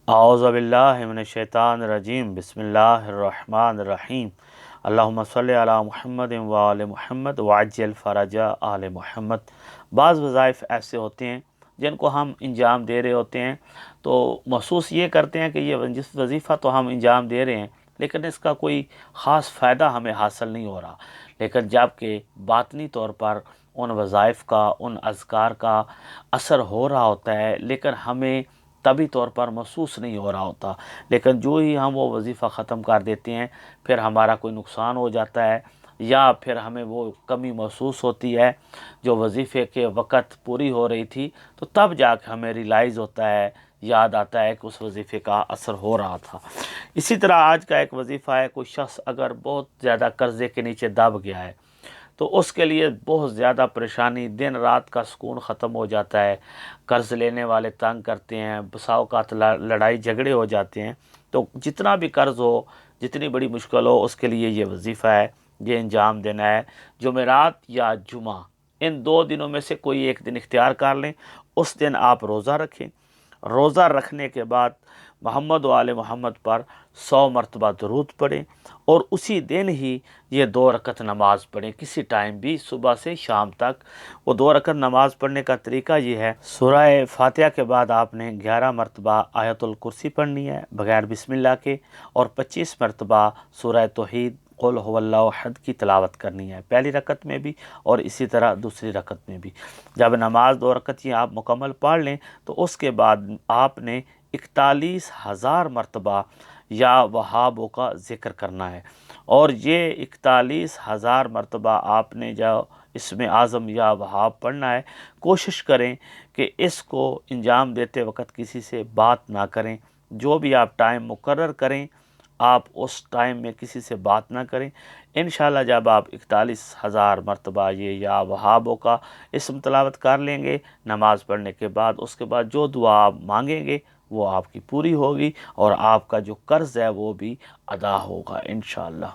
اعوذ باللہ من الشیطان الرجیم، بسم اللہ الرحمن الرحیم، اللہم صلی علی محمد و آل محمد وعجل فرج آل محمد۔ بعض وظائف ایسے ہوتے ہیں جن کو ہم انجام دے رہے ہوتے ہیں تو محسوس یہ کرتے ہیں کہ یہ جس وظیفہ تو ہم انجام دے رہے ہیں لیکن اس کا کوئی خاص فائدہ ہمیں حاصل نہیں ہو رہا، لیکن جب کہ باطنی طور پر ان وظائف کا، ان اذکار کا اثر ہو رہا ہوتا ہے لیکن ہمیں طبی طور پر محسوس نہیں ہو رہا ہوتا، لیکن جو ہی ہم وہ وظیفہ ختم کر دیتے ہیں پھر ہمارا کوئی نقصان ہو جاتا ہے یا پھر ہمیں وہ کمی محسوس ہوتی ہے جو وظیفے کے وقت پوری ہو رہی تھی، تو تب جا کے ہمیں ریلائز ہوتا ہے، یاد آتا ہے کہ اس وظیفے کا اثر ہو رہا تھا۔ اسی طرح آج کا ایک وظیفہ ہے، کوئی شخص اگر بہت زیادہ قرضے کے نیچے دب گیا ہے تو اس کے لیے بہت زیادہ پریشانی، دن رات کا سکون ختم ہو جاتا ہے، قرض لینے والے تنگ کرتے ہیں، بسا اوقات لڑائی جھگڑے ہو جاتے ہیں، تو جتنا بھی قرض ہو، جتنی بڑی مشکل ہو، اس کے لیے یہ وظیفہ ہے، یہ انجام دینا ہے۔ جمعرات یا جمعہ، ان دو دنوں میں سے کوئی ایک دن اختیار کر لیں، اس دن آپ روزہ رکھیں، روزہ رکھنے کے بعد محمد و آل محمد پر 100 مرتبہ درود پڑھیں اور اسی دن ہی یہ 2 رکعت نماز پڑھیں، کسی ٹائم بھی صبح سے شام تک۔ وہ 2 رکعت نماز پڑھنے کا طریقہ یہ ہے، سورہ فاتحہ کے بعد آپ نے 11 مرتبہ آیت الکرسی پڑھنی ہے بغیر بسم اللہ کے، اور 25 مرتبہ سورہ توحید قل هو اللہ احد کی تلاوت کرنی ہے، پہلی رکعت میں بھی اور اسی طرح دوسری رکعت میں بھی۔ جب نماز 2 رکعت یہ آپ مکمل پڑھ لیں تو اس کے بعد آپ نے 41,000 مرتبہ یا وہابوں کا ذکر کرنا ہے، اور یہ 41,000 مرتبہ آپ نے جو اسم اعظم یا وہاب پڑھنا ہے، کوشش کریں کہ اس کو انجام دیتے وقت کسی سے بات نہ کریں، جو بھی آپ ٹائم مقرر کریں آپ اس ٹائم میں کسی سے بات نہ کریں۔ انشاءاللہ جب آپ 41,000 مرتبہ یہ یا وہابوں کا اسم تلاوت کر لیں گے نماز پڑھنے کے بعد، اس کے بعد جو دعا آپ مانگیں گے وہ آپ کی پوری ہوگی اور آپ کا جو قرض ہے وہ بھی ادا ہوگا انشاءاللہ۔